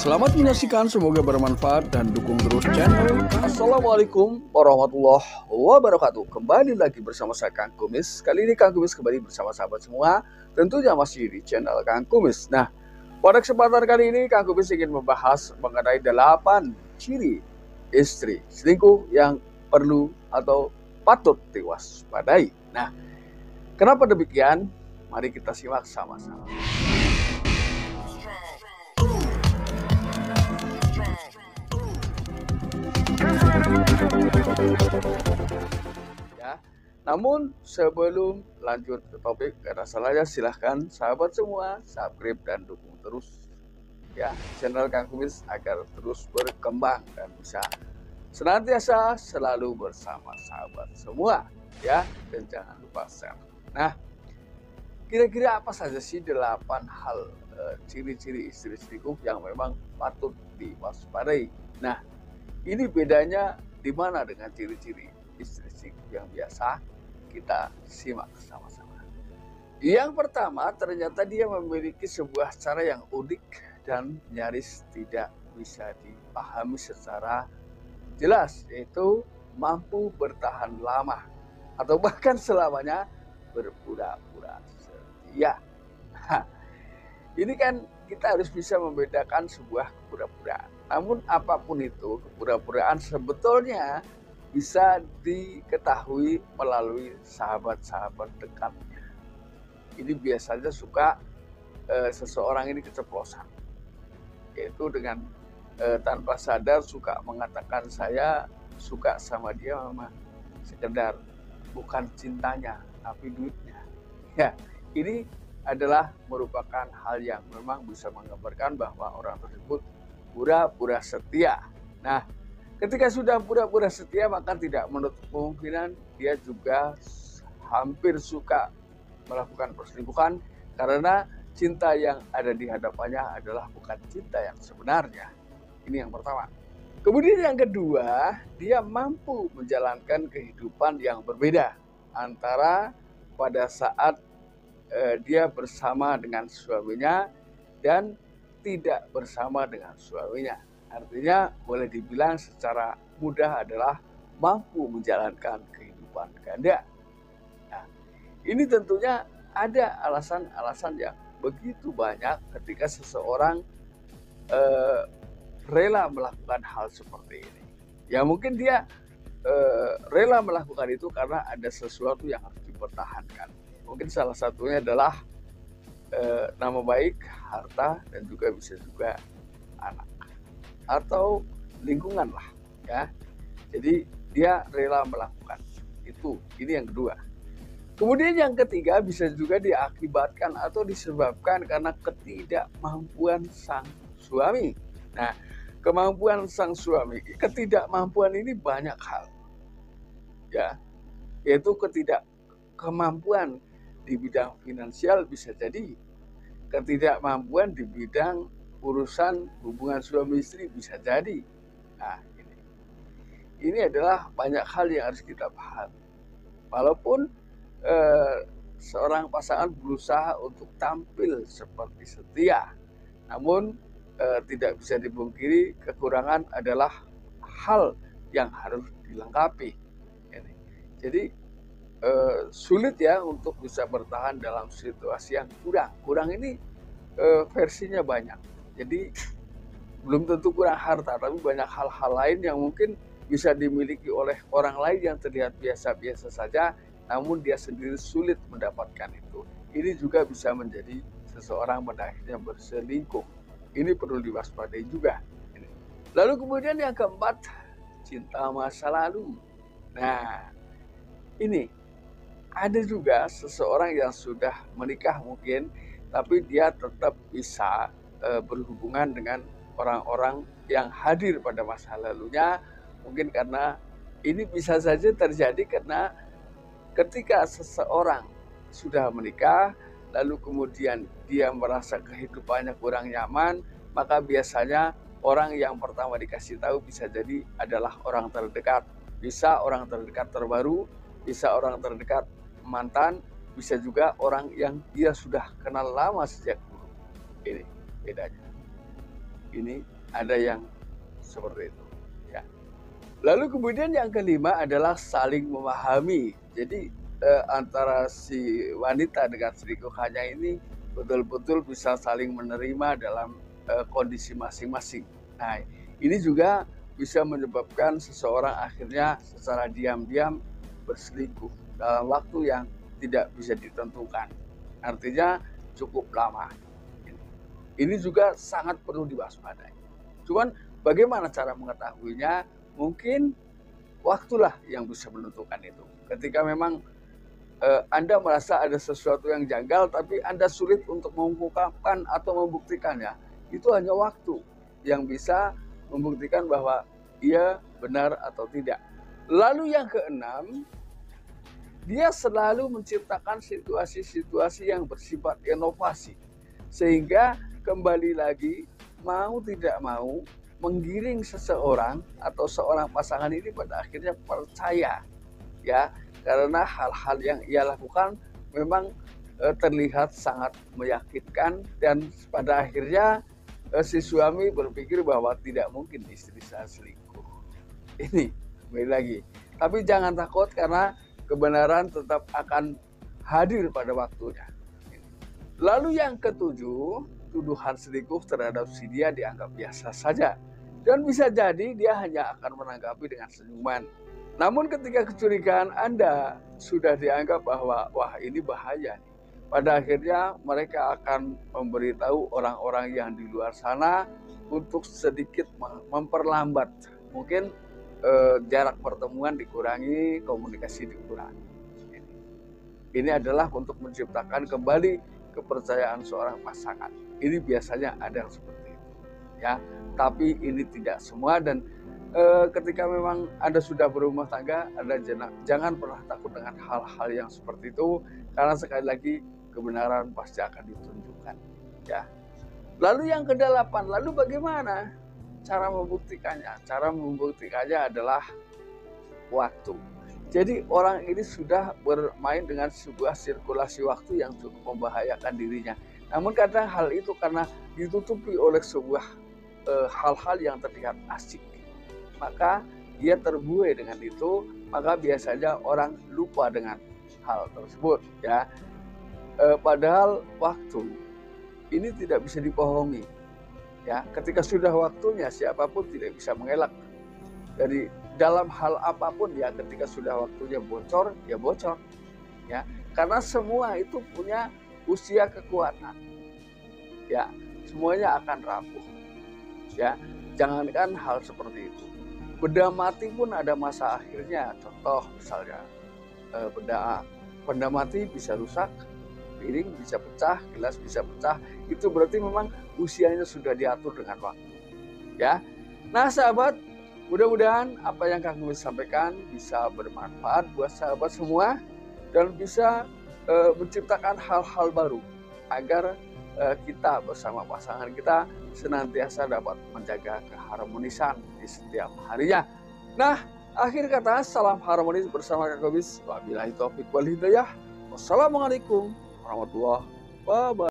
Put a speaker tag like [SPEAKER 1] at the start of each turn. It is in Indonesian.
[SPEAKER 1] Selamat menyaksikan, semoga bermanfaat dan dukung terus channel. Assalamualaikum warahmatullahi wabarakatuh. Kembali lagi bersama saya Kang Kumis. Kali ini Kang Kumis kembali bersama sahabat semua, tentunya masih di channel Kang Kumis. Nah, pada kesempatan kali ini Kang Kumis ingin membahas mengenai 8 ciri istri selingkuh yang perlu atau patut diwaspadai. Nah, kenapa demikian? Mari kita simak sama-sama. Ya, namun sebelum lanjut ke topik, gak ada salahnya silahkan sahabat semua subscribe dan dukung terus ya channel Kang Kumis agar terus berkembang dan bisa senantiasa selalu bersama sahabat semua ya, dan jangan lupa share. Nah, kira-kira apa saja sih 8 hal ciri-ciri istri selingkuh yang memang patut diwaspadai? Nah, ini bedanya di mana dengan ciri-ciri istri selingkuh yang biasa? Kita simak sama-sama. Yang pertama, ternyata dia memiliki sebuah cara yang unik dan nyaris tidak bisa dipahami secara jelas, yaitu mampu bertahan lama atau bahkan selamanya berpura-pura setia. Ini kan kita harus bisa membedakan sebuah kepura-puraan. Namun apapun itu, kepura-puraan sebetulnya bisa diketahui melalui sahabat-sahabat dekatnya. Ini biasanya suka seseorang ini keceplosan, yaitu dengan tanpa sadar suka mengatakan saya suka sama dia memang sekedar bukan cintanya tapi duitnya. Ya, ini adalah merupakan hal yang memang bisa menggambarkan bahwa orang tersebut pura-pura setia. Nah, ketika sudah pura-pura setia, maka tidak menutup kemungkinan dia juga hampir suka melakukan perselingkuhan karena cinta yang ada di hadapannya adalah bukan cinta yang sebenarnya. Ini yang pertama. Kemudian yang kedua, dia mampu menjalankan kehidupan yang berbeda antara pada saat dia bersama dengan suaminya dan tidak bersama dengan suaminya. Artinya boleh dibilang secara mudah adalah mampu menjalankan kehidupan ganda. Nah, ini tentunya ada alasan-alasan yang begitu banyak ketika seseorang rela melakukan hal seperti ini. Ya mungkin dia rela melakukan itu karena ada sesuatu yang harus dipertahankan. Mungkin salah satunya adalah nama baik, harta, dan juga bisa juga anak atau lingkungan lah ya. Jadi dia rela melakukan itu. Ini yang kedua. Kemudian yang ketiga bisa juga diakibatkan atau disebabkan karena ketidakmampuan sang suami. Nah, kemampuan sang suami, ketidakmampuan ini banyak hal ya, yaitu kemampuan di bidang finansial, bisa jadi ketidakmampuan di bidang urusan hubungan suami istri, bisa jadi. Nah, ini adalah banyak hal yang harus kita pahami. Walaupun seorang pasangan berusaha untuk tampil seperti setia, namun tidak bisa dipungkiri kekurangan adalah hal yang harus dilengkapi. Jadi sulit ya untuk bisa bertahan dalam situasi yang kurang ini versinya banyak. Jadi belum tentu kurang harta, tapi banyak hal-hal lain yang mungkin bisa dimiliki oleh orang lain yang terlihat biasa-biasa saja, namun dia sendiri sulit mendapatkan itu. Ini juga bisa menjadi seseorang pada akhirnya berselingkuh. Ini perlu diwaspadai juga. Lalu kemudian yang keempat, cinta masa lalu. Nah, ini ada juga seseorang yang sudah menikah mungkin, tapi dia tetap bisa berhubungan dengan orang-orang yang hadir pada masa lalunya. Mungkin karena ini bisa saja terjadi karena ketika seseorang sudah menikah, lalu kemudian dia merasa kehidupannya kurang nyaman, maka biasanya orang yang pertama dikasih tahu bisa jadi adalah orang terdekat. Bisa orang terdekat terbaru, bisa orang terdekat mantan, bisa juga orang yang dia sudah kenal lama sejak dulu. Ini bedanya. Ini ada yang seperti itu ya. Lalu kemudian yang kelima adalah saling memahami. Jadi antara si wanita dengan selingkuhannya ini betul-betul bisa saling menerima dalam kondisi masing-masing. Nah, ini juga bisa menyebabkan seseorang akhirnya secara diam-diam berselingkuh dalam waktu yang tidak bisa ditentukan. Artinya cukup lama. Ini juga sangat perlu diwaspadai. Cuman bagaimana cara mengetahuinya? Mungkin waktulah yang bisa menentukan itu. Ketika memang Anda merasa ada sesuatu yang janggal, tapi Anda sulit untuk mengungkapkan atau membuktikannya, itu hanya waktu yang bisa membuktikan bahwa ia benar atau tidak. Lalu yang keenam, dia selalu menciptakan situasi-situasi yang bersifat inovasi. Sehingga kembali lagi, mau tidak mau, menggiring seseorang atau seorang pasangan ini pada akhirnya percaya. Ya, karena hal-hal yang ia lakukan memang terlihat sangat meyakinkan, dan pada akhirnya si suami berpikir bahwa tidak mungkin istri saya selingkuh. Ini kembali lagi. Tapi jangan takut, karena kebenaran tetap akan hadir pada waktunya. Lalu yang ketujuh, tuduhan selingkuh terhadap si dia dianggap biasa saja. Dan bisa jadi dia hanya akan menanggapi dengan senyuman. Namun ketika kecurigaan Anda sudah dianggap bahwa wah ini bahaya nih, pada akhirnya mereka akan memberitahu orang-orang yang di luar sana untuk sedikit memperlambat. Mungkin jarak pertemuan dikurangi, komunikasi dikurangi. Ini adalah untuk menciptakan kembali kepercayaan seorang pasangan. Ini biasanya ada yang seperti itu. Ya, tapi ini tidak semua, dan ketika memang Anda sudah berumah tangga, Anda jangan pernah takut dengan hal-hal yang seperti itu, karena sekali lagi kebenaran pasti akan ditunjukkan. Ya. Lalu yang kedelapan, lalu bagaimana cara membuktikannya? Cara membuktikannya adalah waktu. Jadi orang ini sudah bermain dengan sebuah sirkulasi waktu yang cukup membahayakan dirinya. Namun kadang hal itu karena ditutupi oleh sebuah hal-hal yang terlihat asik, maka dia terbuai dengan itu, maka biasanya orang lupa dengan hal tersebut. Ya, padahal waktu ini tidak bisa dibohongi. Ya, ketika sudah waktunya, siapapun tidak bisa mengelak dari dalam hal apapun. Ya, ketika sudah waktunya bocor, ya bocor. Ya, karena semua itu punya usia kekuatan. Ya, semuanya akan rapuh. Ya, jangankan hal seperti itu, benda mati pun ada masa akhirnya. Contoh misalnya benda mati bisa rusak, piring bisa pecah, gelas bisa pecah. Itu berarti memang usianya sudah diatur dengan waktu. Ya, nah sahabat, mudah-mudahan apa yang kami sampaikan bisa bermanfaat buat sahabat semua, dan bisa menciptakan hal-hal baru agar kita bersama pasangan kita senantiasa dapat menjaga keharmonisan di setiap harinya. Nah, akhir kata, salam harmonis bersama Kak Gobis. Wabillahi taufiq wal hidayah. Wassalamualaikum warahmatullahi wabarakatuh.